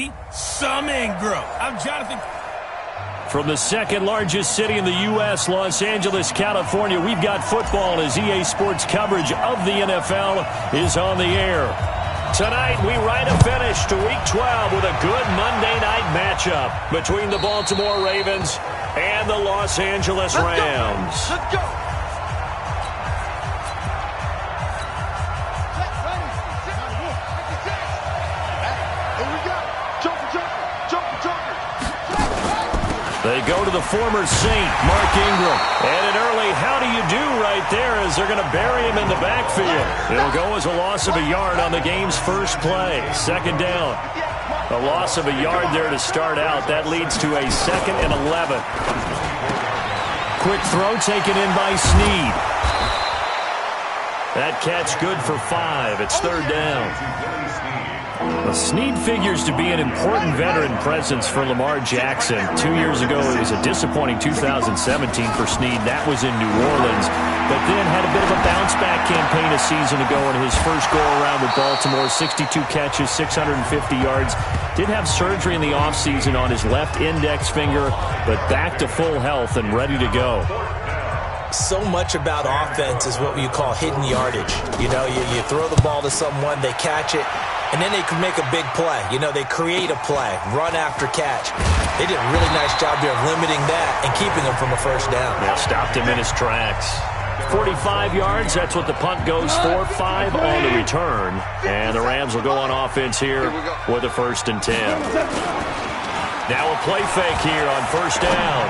me some Ingram. I'm Jonathan. From the second largest city in the U.S., Los Angeles, California, we've got football as EA Sports coverage of the NFL is on the air. Tonight, we write a finish to Week 12 with a good Monday night matchup between the Baltimore Ravens and the Los Angeles Rams. Let's go. They go to the former Saint, Mark Ingram. And an early how do you do right there as they're going to bury him in the backfield. It'll go as a loss of a yard on the game's first play. Second down. A loss of a yard there to start out. That leads to a 2nd and 11. Quick throw taken in by Snead. That catch good for 5. It's 3rd down. Well, Snead figures to be an important veteran presence for Lamar Jackson. 2 years ago, it was a disappointing 2017 for Snead. That was in New Orleans. But then had a bit of a bounce-back campaign a season ago in his first go-around with Baltimore. 62 catches, 650 yards. Did have surgery in the offseason on his left index finger, but back to full health and ready to go. So much about offense is what you call hidden yardage. You know, you throw the ball to someone, they catch it, and then they can make a big play. You know, they create a play, run after catch. They did a really nice job here of limiting that and keeping him from a first down. Yeah, stopped him in his tracks. 45 yards, that's what the punt goes for. 5 on the return. And the Rams will go on offense here with a 1st and 10. Now a play fake here on 1st down.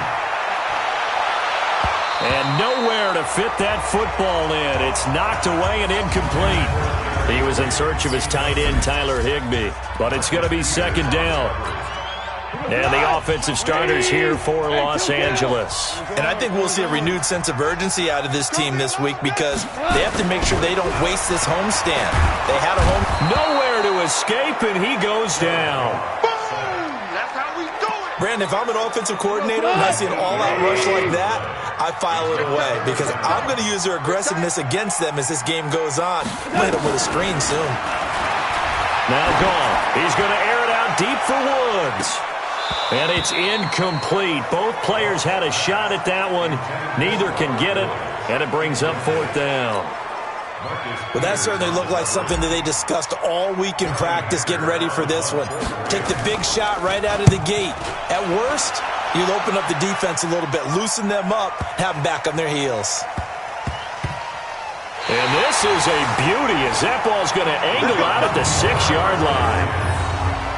And nowhere to fit that football in. It's knocked away and incomplete. He was in search of his tight end, Tyler Higbee. But it's going to be 2nd down. And the offensive starters here for Los Angeles. And I think we'll see a renewed sense of urgency out of this team this week because they have to make sure they don't waste this homestand. They had a home. Nowhere to escape, and he goes down. Brandon, if I'm an offensive coordinator and I see an all-out rush like that, I file it away because I'm going to use their aggressiveness against them as this game goes on. I'm going to hit them with a screen soon. Now gone. He's going to air it out deep for Woods. And it's incomplete. Both players had a shot at that one. Neither can get it, and it brings up 4th down. Well, that certainly looked like something that they discussed all week in practice getting ready for this one. Take the big shot right out of the gate. At worst, you'll open up the defense a little bit, loosen them up, have them back on their heels. And this is a beauty as that ball's going to angle out at the 6-yard line.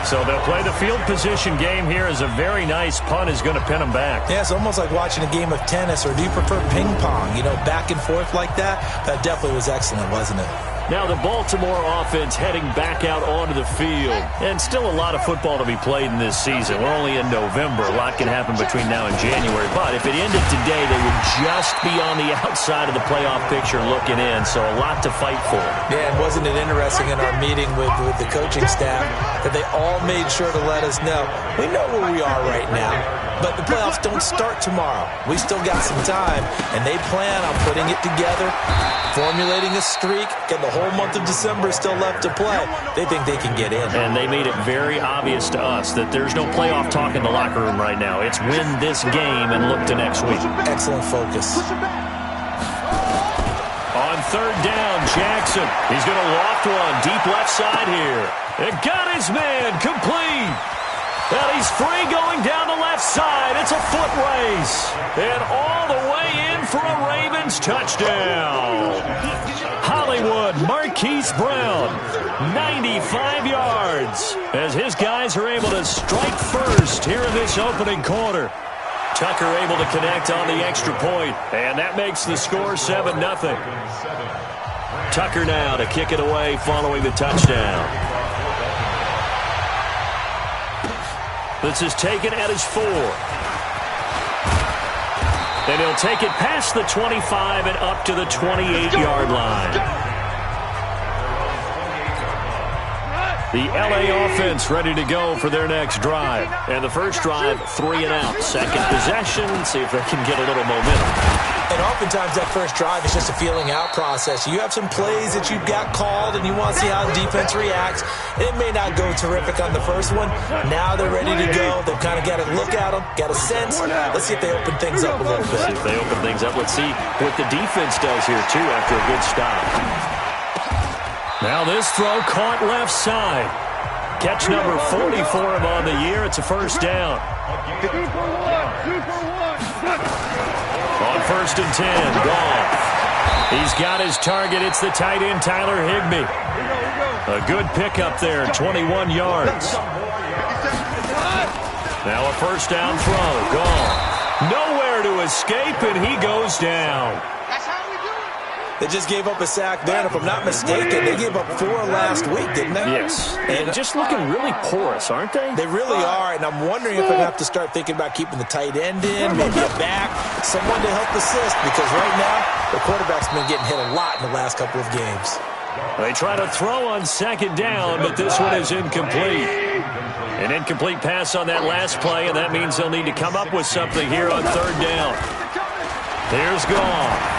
So they'll play the field position game here as a very nice punt is going to pin them back. Yeah, it's almost like watching a game of tennis, or do you prefer ping pong? You know, back and forth like that? That definitely was excellent, wasn't it? Now the Baltimore offense heading back out onto the field. And still a lot of football to be played in this season. We're only in November. A lot can happen between now and January. But if it ended today, they would just be on the outside of the playoff picture looking in. So a lot to fight for. Yeah, and wasn't it interesting in our meeting with the coaching staff that they all made sure to let us know, we know where we are right now, but the playoffs don't start tomorrow. We still got some time, and they plan on putting it together, formulating a streak, and the whole month of December is still left to play. They think they can get in. And they made it very obvious to us that there's no playoff talk in the locker room right now. It's win this game and look to next week. Excellent focus. On 3rd down, Jackson. He's going to loft one deep left side here. It got his man complete. And he's free going down the left side. It's a foot race. And all the way in for a Ravens touchdown. Hollywood, Marquise Brown, 95 yards. As his guys are able to strike first here in this opening quarter. Tucker able to connect on the extra point. And that makes the score 7-0. Tucker now to kick it away following the touchdown. This is taken at his 4. And he'll take it past the 25 and up to the 28-yard line. The LA offense ready to go for their next drive. And the first drive, 3 and out. Second possession, see if they can get a little momentum. And oftentimes that first drive is just a feeling out process. You have some plays that you've got called and you want to see how the defense reacts. It may not go terrific on the first one. Now they're ready to go. They've kind of got to look at them, got a sense. Let's see if they open things up a little bit. See if they open things up. Let's see what the defense does here, too, after a good stop. Now this throw caught left side. Catch number 40 for him on the year. It's a first down. On 1st and 10, Goff. He's got his target. It's the tight end, Tyler Higbee. A good pickup there, 21 yards. Now a first down throw. Goff. Nowhere to escape, and he goes down. They just gave up a sack there, and if I'm not mistaken, they gave up 4 last week, didn't they? Yes. And just looking really porous, aren't they? They really are, and I'm wondering if I have to start thinking about keeping the tight end in, maybe a back, someone to help assist, because right now, the quarterback's been getting hit a lot in the last couple of games. They try to throw on second down, but this one is incomplete. An incomplete pass on that last play, and that means they'll need to come up with something here on third down. Here's Goff.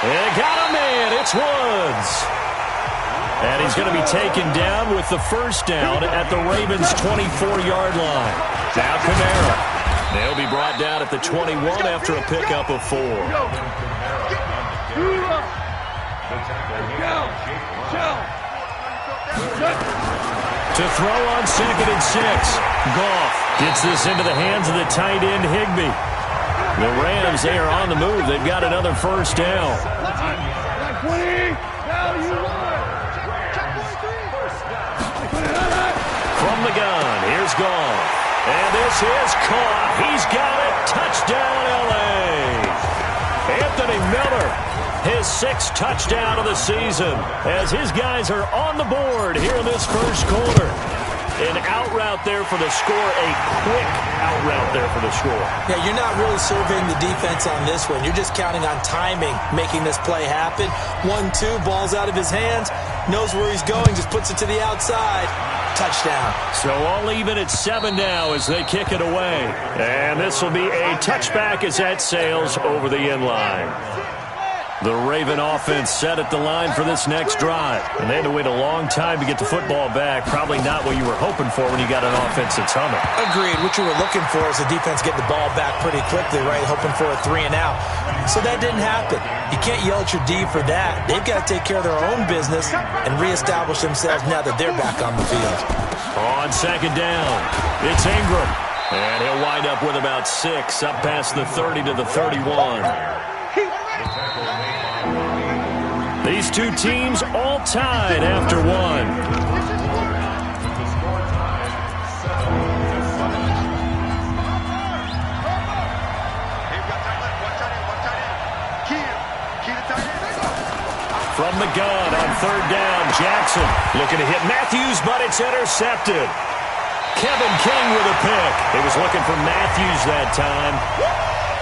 They got a man. It's Woods. And he's going to be taken down with the first down at the Ravens' 24-yard line. Now Kamara. They'll be brought down at the 21 after a pickup of 4. To throw on 2nd and 6. Goff gets this into the hands of the tight end Higbee. The Rams, they are on the move. They've got another first down. From the gun, here's Goff. And this is caught. He's got it. Touchdown, L.A. Anthony Miller, his 6th touchdown of the season, as his guys are on the board here in this first quarter. An out route there for the score, a quick out route there for the score. Yeah, you're not really surveying the defense on this one. You're just counting on timing, making this play happen. 1-2, ball's out of his hands, knows where he's going, just puts it to the outside. Touchdown. So all even at 7 now as they kick it away. And this will be a touchback as that sails over the end line. The Raven offense set at the line for this next drive. And they had to wait a long time to get the football back. Probably not what you were hoping for when you got an offense that's humming. Agreed. What you were looking for is the defense getting the ball back pretty quickly, right? Hoping for a 3 and out. So that didn't happen. You can't yell at your D for that. They've got to take care of their own business and reestablish themselves now that they're back on the field. On 2nd down, it's Ingram. And he'll wind up with about 6, up past the 30 to the 31. These two teams all tied after 1. From the gun on 3rd down, Jackson looking to hit Matthews, but it's intercepted. Kevin King with a pick. He was looking for Matthews that time.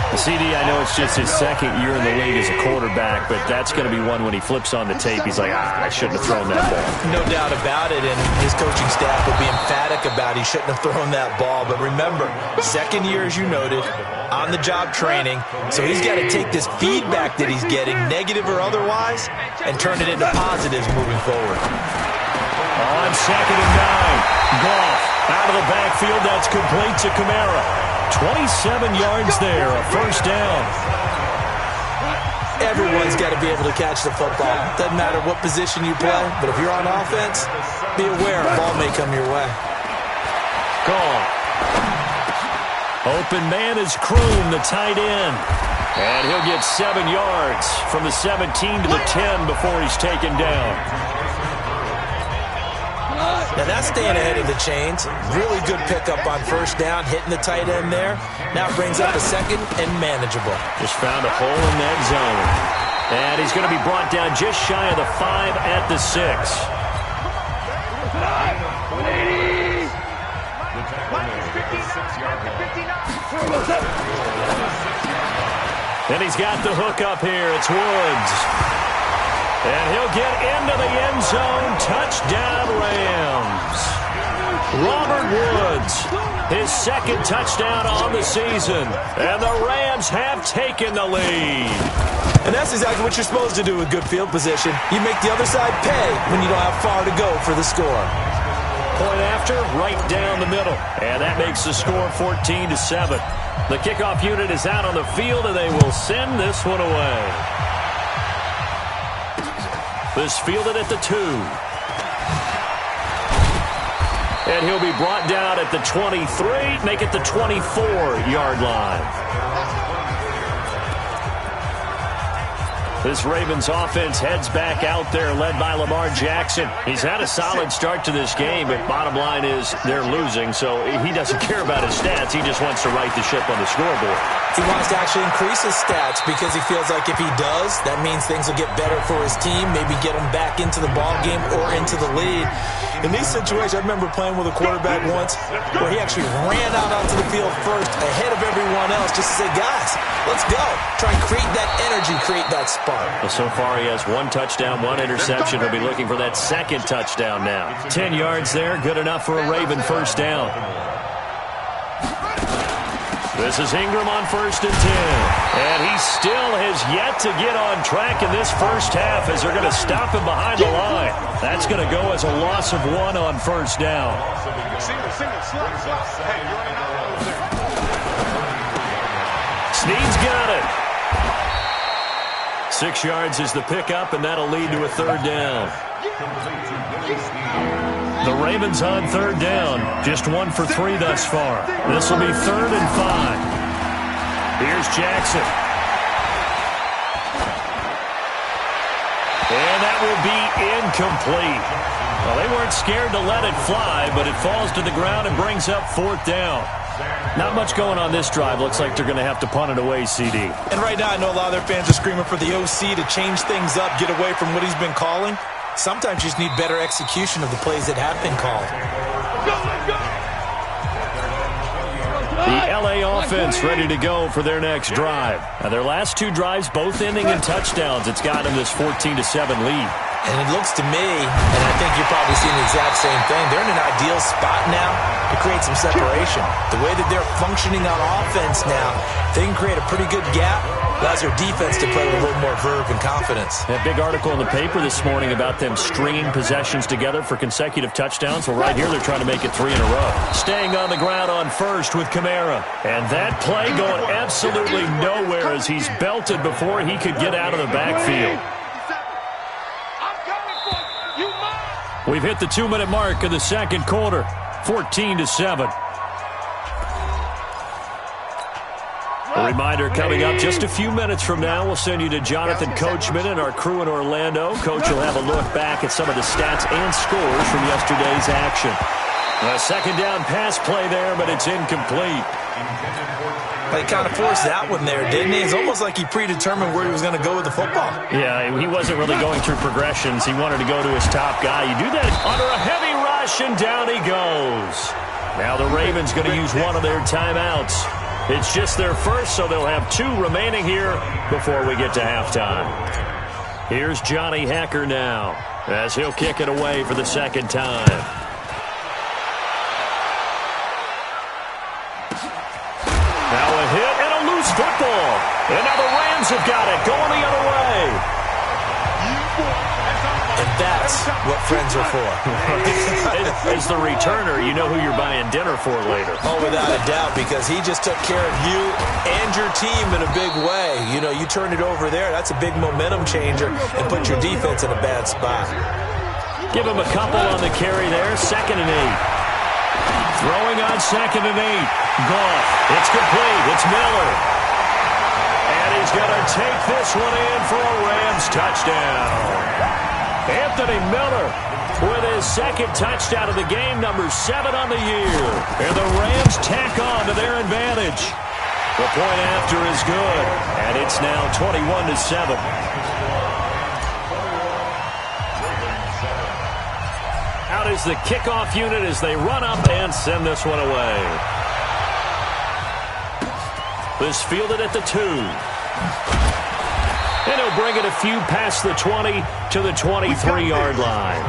The CD, I know it's just his 2nd year in the league as a quarterback, but that's going to be one when he flips on the tape. He's like, I shouldn't have thrown that ball. No doubt about it, and his coaching staff will be emphatic about he shouldn't have thrown that ball. But remember, 2nd year, as you noted, on-the-job training, so he's got to take this feedback that he's getting, negative or otherwise, and turn it into positives moving forward. On 2nd and 9, Goff out of the backfield. That's complete to Kamara. 27 yards there, a first down. Everyone's got to be able to catch the football. Doesn't matter what position you play, but if you're on offense, be aware a ball may come your way. Gone. Open man is Kroon, the tight end. And he'll get 7 yards from the 17 to the 10 before he's taken down. Now that's staying ahead of the chains. Really good pickup on first down, hitting the tight end there. Now it brings up a 2nd and manageable. Just found a hole in that zone. And he's going to be brought down just shy of the 5 at the 6. And he's got the hook up here. It's Woods. And he'll get into the end zone. Touchdown, Rams. Robert Woods, his second touchdown on the season. And the Rams have taken the lead. And that's exactly what you're supposed to do with good field position. You make the other side pay when you don't have far to go for the score. Point after, right down the middle. And that makes the score 14-7. The kickoff unit is out on the field, and they will send this one away. This fielded at the 2. And he'll be brought down at the 23, make it the 24-yard line. This Ravens offense heads back out there, led by Lamar Jackson. He's had a solid start to this game, but bottom line is they're losing, so he doesn't care about his stats. He just wants to right the ship on the scoreboard. He wants to actually increase his stats because he feels like if he does, that means things will get better for his team, maybe get him back into the ball game or into the lead. In these situations, I remember playing with a quarterback once where he actually ran out onto the field first ahead of everyone else just to say, guys, let's go. Try and create that energy, create that spark. Well, so far he has 1 touchdown, 1 interception. He'll be looking for that second touchdown now. 10 yards there, good enough for a Raven first down. This is Ingram on 1st and 10. And he still has yet to get on track in this first half as they're going to stop him behind the line. That's going to go as a loss of 1 on 1st down. Snead's got it. 6 yards is the pickup, and that'll lead to a 3rd down. The Ravens on 3rd down. Just 1 for 3 thus far. This will be 3rd and 5. Here's Jackson. And that will be incomplete. Well, they weren't scared to let it fly, but it falls to the ground and brings up 4th down. Not much going on this drive. Looks like they're going to have to punt it away, CD. And right now I know a lot of their fans are screaming for the OC to change things up, get away from what he's been calling. Sometimes you just need better execution of the plays that have been called. The L.A. offense ready to go for their next drive. Now, their last 2 drives both ending in touchdowns. It's got them this 14-7 lead. And it looks to me, and I think you're probably seeing the exact same thing, they're in an ideal spot now to create some separation. The way that they're functioning on offense now, they can create a pretty good gap. Allows their defense to play with a little more verve and confidence. A big article in the paper this morning about them stringing possessions together for consecutive touchdowns. Well, right here they're trying to make it 3 in a row. Staying on the ground on 1st with Kamara. And that play going absolutely nowhere as he's belted before he could get out of the backfield. We've hit the 2-minute mark of the second quarter. 14-7. A reminder coming up just a few minutes from now, we'll send you to Jonathan Coachman and our crew in Orlando. Coach will have a look back at some of the stats and scores from yesterday's action. A 2nd down pass play there, but it's incomplete. He kind of forced that one there, didn't he? It's almost like he predetermined where he was going to go with the football. Yeah, he wasn't really going through progressions. He wanted to go to his top guy. You do that under a heavy rush, and down he goes. Now the Ravens going to use one of their timeouts. It's just their first, so they'll have 2 remaining here before we get to halftime. Here's Johnny Hekker now as he'll kick it away for the 2nd time. Now a hit and a loose football. And now the Rams have got it going the other way. And that's what friends are for. As the returner, you know who you're buying dinner for later. Oh, without a doubt, because he just took care of you and your team in a big way. You know, you turned it over there. That's a big momentum changer and put your defense in a bad spot. Give him a couple on the carry there. 2nd and 8. Throwing on 2nd and 8. Goff. It's complete. It's Miller. And he's going to take this one in for a Rams touchdown. Anthony Miller with his 2nd touchdown of the game, number 7 on the year. And the Rams tack on to their advantage. The point after is good, and it's now 21-7. Out is the kickoff unit as they run up and send this one away. This fielded at the 2. And he'll bring it a few past the 20 to the 23-yard line.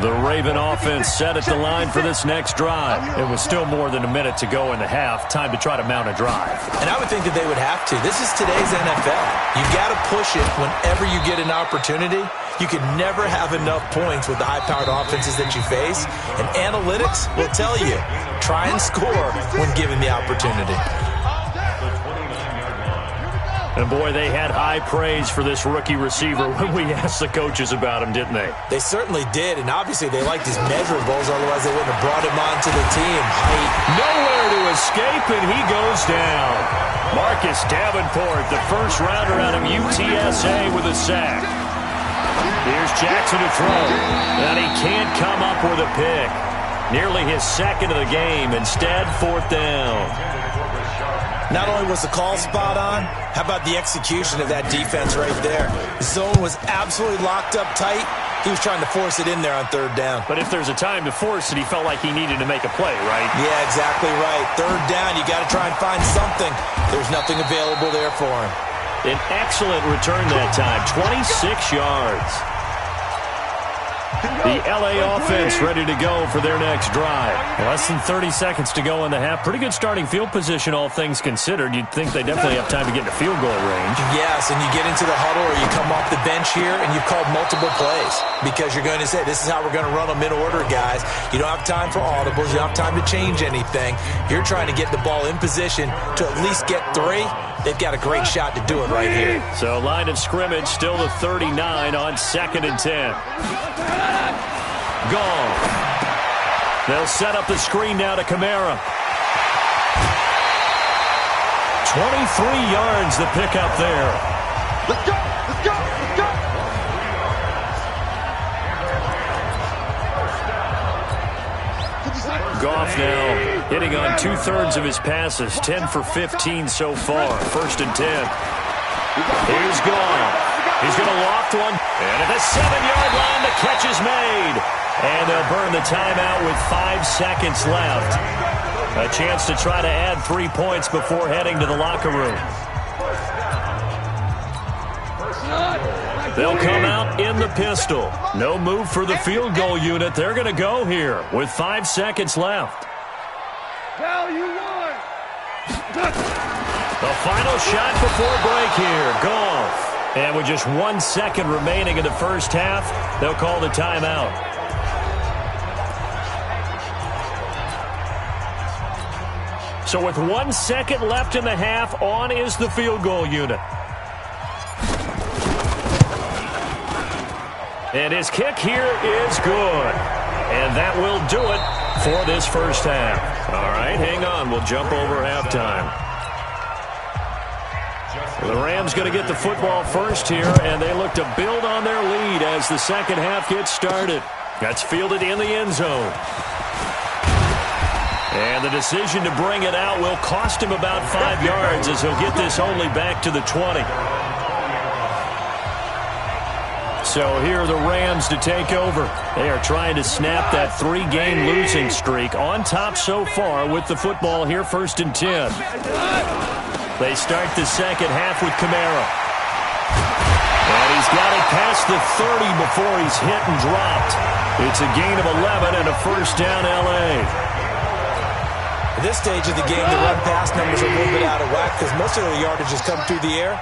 The Raven offense set at the line for this next drive. It was still more than a minute to go in the half. Time to try to mount a drive. And I would think that they would have to. This is today's NFL. You've got to push it whenever you get an opportunity. You can never have enough points with the high-powered offenses that you face. And analytics will tell you, try and score when given the opportunity. And, boy, they had high praise for this rookie receiver when we asked the coaches about him, didn't they? They certainly did, and obviously they liked his measurables, otherwise they wouldn't have brought him onto the team. Height. Nowhere to escape, and he goes down. Marcus Davenport, the first rounder out of UTSA with a sack. Here's Jackson to throw, and he can't come up with a pick. Nearly his second of the game. Instead, fourth down. Not only was the call spot on, how about the execution of that defense right there? The zone was absolutely locked up tight. He was trying to force it in there on third down. But if there's a time to force it, he felt like he needed to make a play, right? Yeah, exactly right. Third down, you got to try and find something. There's nothing available there for him. An excellent return that time, 26 yards. The L.A. offense ready to go for their next drive. Less than 30 seconds to go in the half. Pretty good starting field position, all things considered. You'd think they definitely have time to get into field goal range. Yes, and you get into the huddle or you come off the bench here and you've called multiple plays because you're going to say, this is how we're going to run them in order, guys. You don't have time for audibles. You don't have time to change anything. You're trying to get the ball in position to at least get 3. They've got a great shot to do it right here. So line of scrimmage still the 39 on 2nd and 10. Gone. They'll set up the screen now to Kamara. 23 yards the pickup there. Let's go! Let's go! Let's go! Goff now hitting on 2/3 of his passes. 10 for 15 so far. 1st and 10. Here's Goff. He's going to loft one. And at the 7-yard line, the catch is made. And they'll burn the timeout with 5 seconds left. A chance to try to add 3 points before heading to the locker room. They'll come out in the pistol. No move for the field goal unit. They're going to go here with 5 seconds left. The final shot before break here. Goff. And with just 1 second remaining in the first half, they'll call the timeout. So with 1 second left in the half, on is the field goal unit. And his kick here is good. And that will do it for this first half. All right, hang on. We'll jump over halftime. The Rams going to get the football first here, and they look to build on their lead as the second half gets started. That's fielded in the end zone. And the decision to bring it out will cost him about 5 yards as he'll get this only back to the 20. So here are the Rams to take over. They are trying to snap that 3-game losing streak on top so far with the football here, 1st and 10. They start the second half with Kamara. And he's got it past the 30 before he's hit and dropped. It's a gain of 11 and a first down L.A. At this stage of the game, the run-pass numbers are a little bit out of whack because most of the yardage has come through the air.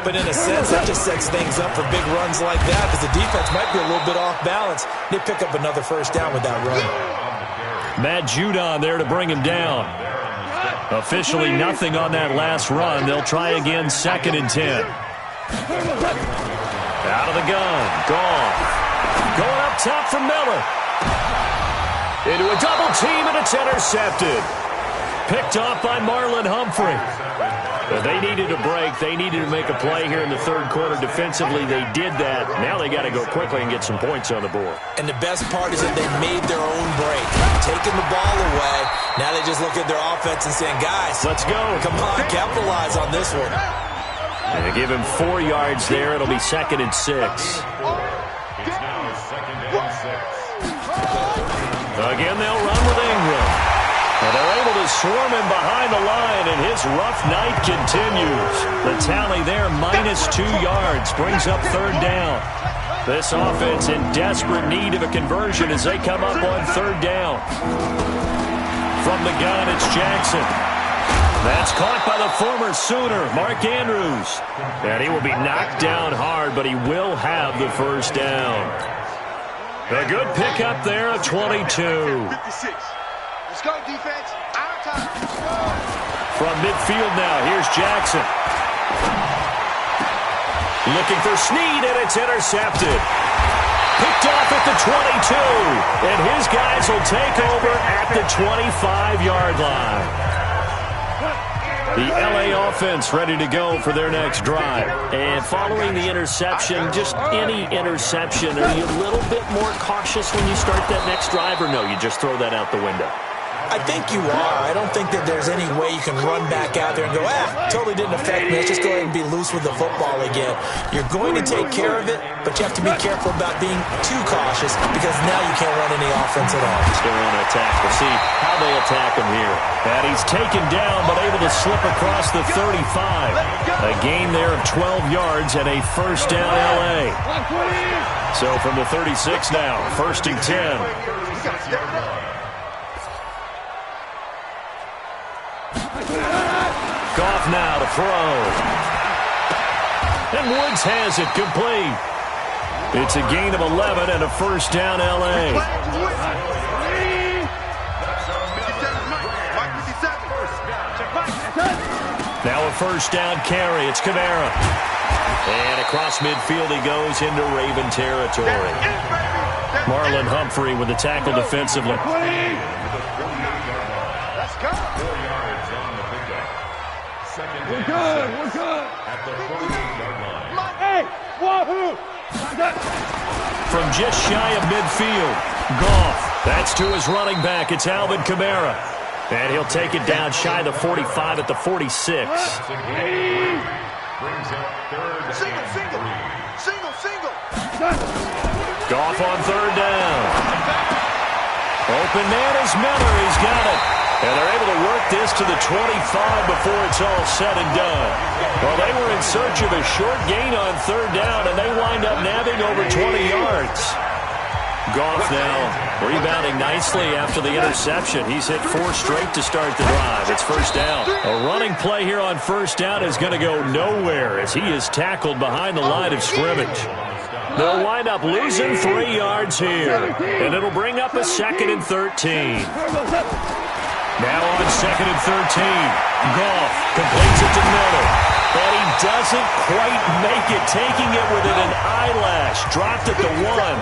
But in a sense, that just sets things up for big runs like that because the defense might be a little bit off balance. They pick up another first down with that run. Matt Judon there to bring him down. Officially nothing on that last run. They'll try again, 2nd and 10. Out of the gun. Goff. Going up top for Miller. Into a double team, and it's intercepted. Picked off by Marlon Humphrey. They needed a break. They needed to make a play here in the third quarter defensively. They did that. Now they got to go quickly and get some points on the board. And the best part is that they made their own break. Taking the ball away. Now they just look at their offense and saying, guys, let's go. Come on, capitalize on this one. And they give him 4 yards there. It'll be 2nd and 6. Again, they'll run with Ingram. And they're able to swarming behind the line, and his rough night continues. The tally there, -2 yards, brings up third down. This offense in desperate need of a conversion as they come up on third down. From the gun, it's Jackson. That's caught by the former Sooner, Mark Andrews. And he will be knocked down hard, but he will have the first down. A good pickup there of 22. Let's go, defense. Out of time. From midfield now, here's Jackson. Looking for Snead, and it's intercepted. Picked off at the 22. And his guys will take over at the 25-yard line. The L.A. offense ready to go for their next drive. And following the interception, just any interception, are you a little bit more cautious when you start that next drive, or no, you just throw that out the window? I think you are. I don't think that there's any way you can run back out there and go, totally didn't affect me. Let's just go ahead and be loose with the football again. You're going to take care of it, but you have to be careful about being too cautious because now you can't run any offense at all. Still want to attack. We'll see how they attack him here. And he's taken down but able to slip across the 35. A gain there of 12 yards and a first down L.A. So from the 36 now, 1st and 10. Goff now to throw. And Woods has it complete. It's a gain of 11 and a first down L.A. Now a first down carry. It's Kamara. And across midfield he goes into Raven territory. Marlon Humphrey with the tackle defensively. Let's go. We're good. We're good. At the 48-yard line. Hey, wahoo! From just shy of midfield, Goff. That's to his running back. It's Alvin Kamara. And he'll take it down shy of the 45 at the 46. Single. Goff on third down. Open man is Miller. He's got it. And they're able to work this to the 25 before it's all said and done. Well, they were in search of a short gain on third down, and they wind up nabbing over 20 yards. Goff now rebounding nicely after the interception. He's hit 4 straight to start the drive. It's first down. A running play here on first down is going to go nowhere as he is tackled behind the line of scrimmage. They'll wind up losing 3 yards here, and it'll bring up a 2nd and 13. Now on 2nd and 13, Goff completes it to Miller. But he doesn't quite make it, taking it within an eyelash. Dropped at the 1.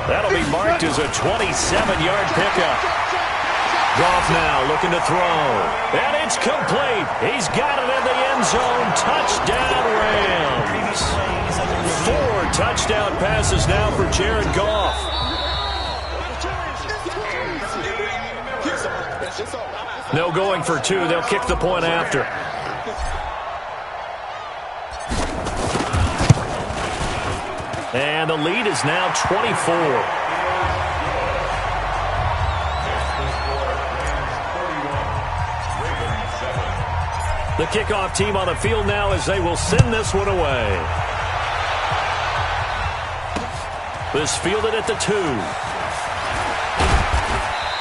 That'll be marked as a 27-yard pickup. Goff now looking to throw. And it's complete. He's got it in the end zone. Touchdown Rams. 4 touchdown passes now for Jared Goff. No going for 2. They'll kick the point after. And the lead is now 24. The kickoff team on the field now as they will send this one away. This fielded at the 2.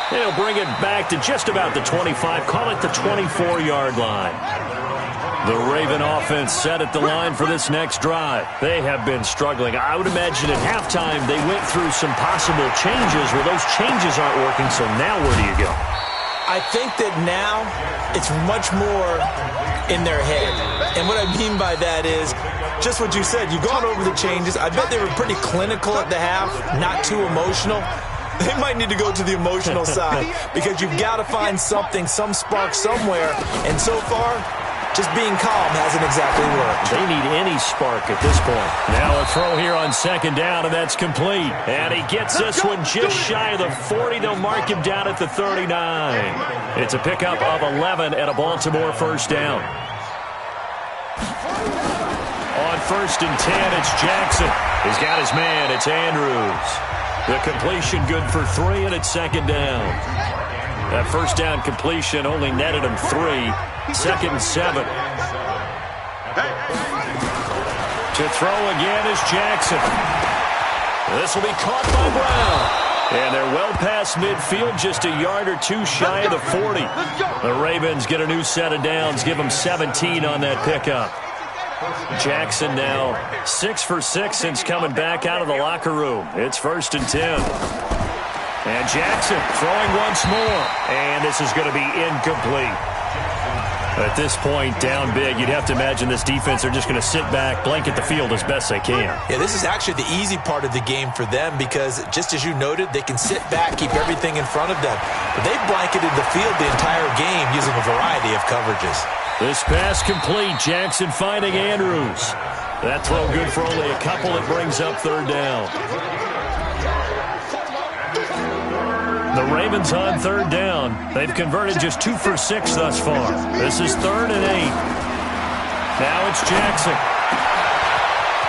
They'll bring it back to just about the 25. Call it the 24-yard line. The Raven offense set at the line for this next drive. They have been struggling. I would imagine at halftime they went through some possible changes. Well, those changes aren't working, so now where do you go? I think that now it's much more in their head. And what I mean by that is just what you said. You've gone over the changes. I bet they were pretty clinical at the half, not too emotional. They might need to go to the emotional side because you've got to find something, some spark somewhere. And so far, just being calm hasn't exactly worked. They need any spark at this point. Now a throw here on 2nd down, and that's complete. And he gets this one just shy of the 40. They'll mark him down at the 39. It's a pickup of 11 and a Baltimore first down. On 1st and 10, it's Jackson. He's got his man. It's Andrews. The completion good for 3, and it's 2nd down. That first down completion only netted him 3. 2nd and 7. To throw again is Jackson. This will be caught by Brown. And they're well past midfield, just a yard or two shy of the 40. The Ravens get a new set of downs, give them 17 on that pickup. Jackson now 6 for 6 since coming back out of the locker room. It's 1st and 10. And Jackson throwing once more. And this is going to be incomplete. At this point, down big, you'd have to imagine this defense are just going to sit back, blanket the field as best they can. Yeah, this is actually the easy part of the game for them because, just as you noted, they can sit back, keep everything in front of them. But they blanketed the field the entire game using a variety of coverages. This pass complete. Jackson finding Andrews. That throw good for only a couple. It brings up 3rd down. The Ravens on 3rd down. They've converted just 2 for 6 thus far. This is 3rd and 8. Now it's Jackson.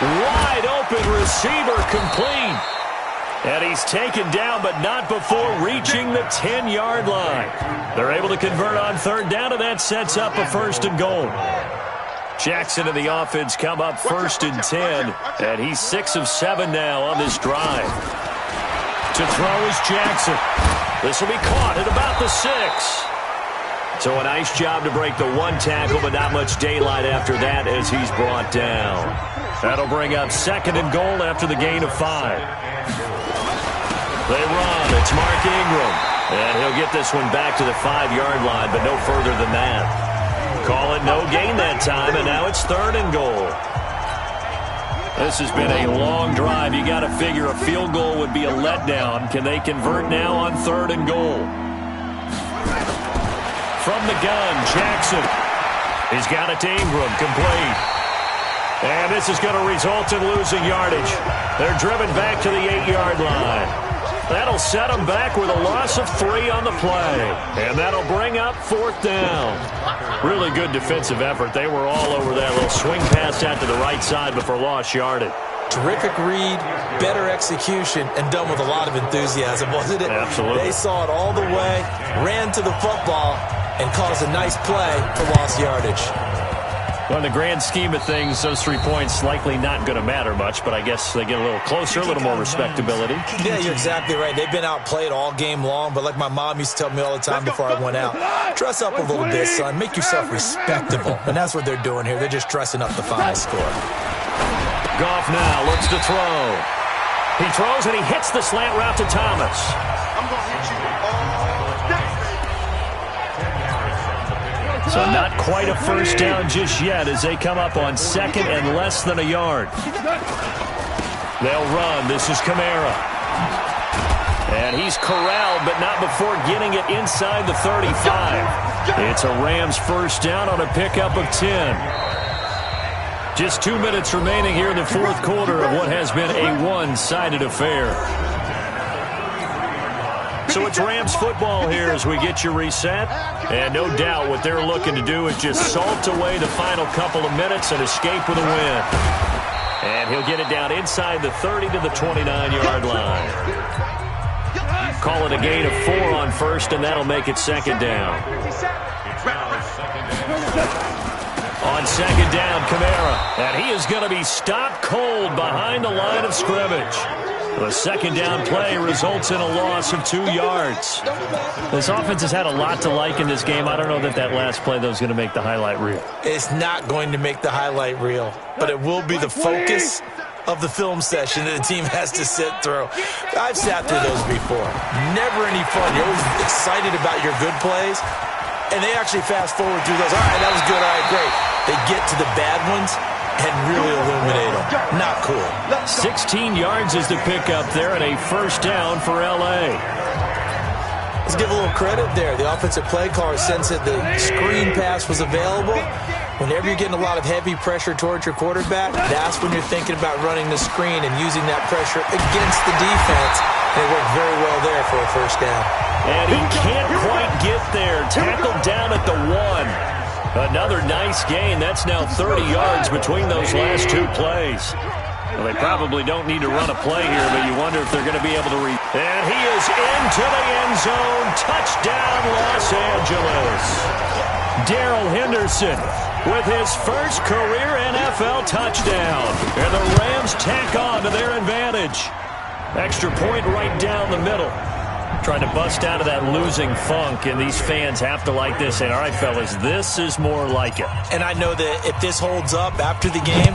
Wide open receiver complete. And he's taken down, but not before reaching the 10-yard line. They're able to convert on 3rd down, and that sets up a 1st and goal. Jackson and the offense come up 1st and 10, and he's 6 of 7 now on this drive. To throw is Jackson. This will be caught at about the 6. So a nice job to break the 1 tackle, but not much daylight after that as he's brought down. That'll bring up 2nd and goal after the gain of 5. They run. It's Mark Ingram. And he'll get this one back to the 5-yard line, but no further than that. Call it no gain that time, and now it's 3rd and goal. This has been a long drive. You got to figure a field goal would be a letdown. Can they convert now on 3rd and goal? From the gun, Jackson. He's got it to Ingram, complete. And this is going to result in losing yardage. They're driven back to the 8-yard line. That'll set them back with a loss of 3 on the play. And that'll bring up 4th down. Really good defensive effort. They were all over that little swing pass out to the right side before lost yardage. Terrific read, better execution, and done with a lot of enthusiasm, wasn't it? Absolutely. They saw it all the way, ran to the football, and caused a nice play for lost yardage. Well, in the grand scheme of things, those 3 points likely not going to matter much, but I guess they get a little closer, a little more respectability. Yeah, you're exactly right. They've been outplayed all game long, but like my mom used to tell me all the time before I went out, dress up a little bit, son. Make yourself respectable. And that's what they're doing here. They're just dressing up the final score. Goff now looks to throw. He throws and he hits the slant route to Thomas. I'm going to hit you all day. So not quite a first down just yet as they come up on 2nd and less than a yard. They'll run. This is Kamara. And he's corralled, but not before getting it inside the 35. It's a Rams first down on a pickup of 10. Just 2 minutes remaining here in the 4th quarter of what has been a one-sided affair. So it's Rams football here as we get you reset. And no doubt what they're looking to do is just salt away the final couple of minutes and escape with a win. And he'll get it down inside the 30 to the 29-yard line. Call it a gain of 4 on 1st, and that'll make it 2nd down. On 2nd down, Kamara. And he is going to be stopped cold behind the line of scrimmage. The 2nd down play results in a loss of 2 yards. This offense has had a lot to like in this game. I don't know that that last play, though, is going to make the highlight reel. It's not going to make the highlight reel, but it will be the focus of the film session that the team has to sit through. I've sat through those before. Never any fun. You're always excited about your good plays, and they actually fast forward through those. All right, that was good. All right, great. They get to the bad ones and really illuminate them. Not cool. 16 yards is the pickup there and a first down for L.A. Let's give a little credit there. The offensive play caller sensed that the screen pass was available. Whenever you're getting a lot of heavy pressure towards your quarterback, that's when you're thinking about running the screen and using that pressure against the defense. And it worked very well there for a first down. And he can't quite get there. Tackled down at the 1. Another nice gain. That's now 30 yards between those last 2 plays. Well, they probably don't need to run a play here, but you wonder if they're going to be able to And he is into to the end zone. Touchdown, Los Angeles. Darrell Henderson with his first career NFL touchdown. And the Rams tack on to their advantage. Extra point right down the middle. Trying to bust out of that losing funk, and these fans have to like this. And all right, fellas, this is more like it. And I know that if this holds up after the game,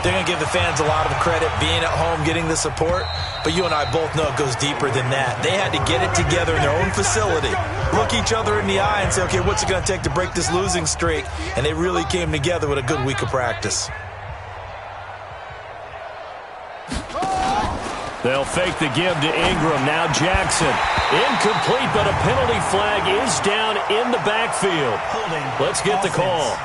they're going to give the fans a lot of credit being at home, getting the support. But you and I both know it goes deeper than that. They had to get it together in their own facility, look each other in the eye and say, okay, what's it going to take to break this losing streak? And they really came together with a good week of practice. They'll fake the give to Ingram. Now Jackson. Incomplete, but a penalty flag is down in the backfield. Let's get the call.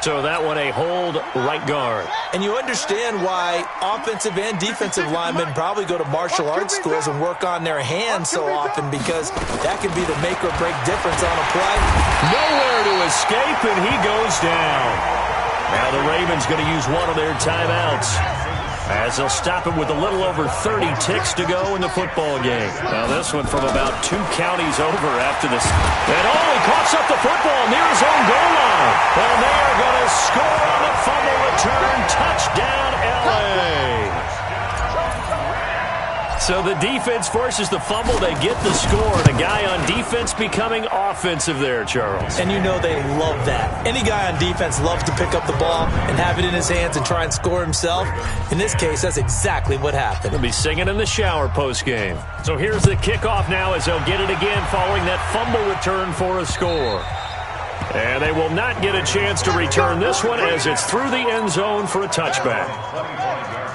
So that one a hold right guard. And you understand why offensive and defensive linemen probably go to martial arts schools and work on their hands so often, because that could be the make or break difference on a play. Nowhere to escape, and he goes down. Now the Ravens going to use one of their timeouts, as they'll stop it with a little over 30 ticks to go in the football game. Now this one from about 2 counties over after this. And he coughs up the football near his own goal line. And they are going to score on the fumble return. Touchdown, L.A. So the defense forces the fumble. They get the score. And a guy on defense becoming offensive there, Charles. And you know they love that. Any guy on defense loves to pick up the ball and have it in his hands and try and score himself. In this case, that's exactly what happened. He'll be singing in the shower post-game. So here's the kickoff now as they'll get it again following that fumble return for a score. And they will not get a chance to return this one as it's through the end zone for a touchback.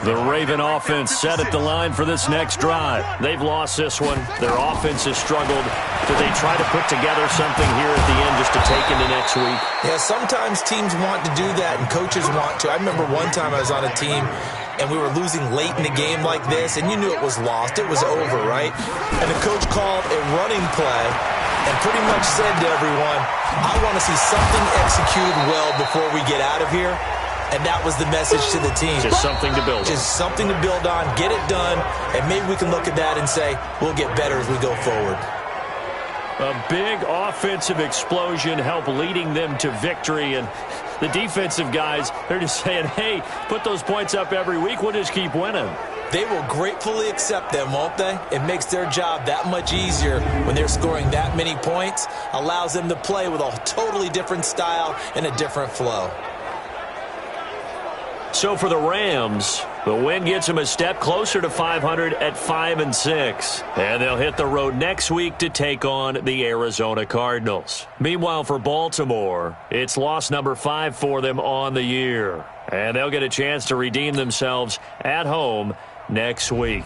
The Raven offense set at the line for this next drive. They've lost this one. Their offense has struggled. Do they try to put together something here at the end just to take into next week? Yeah, sometimes teams want to do that and coaches want to. I remember one time I was on a team and we were losing late in the game like this, and you knew it was lost. It was over, right? And the coach called a running play and pretty much said to everyone, I want to see something executed well before we get out of here. And that was the message to the team. Just something to build on. Just something to build on, get it done, and maybe we can look at that and say, we'll get better as we go forward. A big offensive explosion helped leading them to victory, and the defensive guys, they're just saying, hey, put those points up every week, we'll just keep winning. They will gratefully accept them, won't they? It makes their job that much easier when they're scoring that many points, allows them to play with a totally different style and a different flow. So for the Rams, the win gets them a step closer to 500 at 5-6. And they'll hit the road next week to take on the Arizona Cardinals. Meanwhile, for Baltimore, it's loss number 5 for them on the year. And they'll get a chance to redeem themselves at home next week.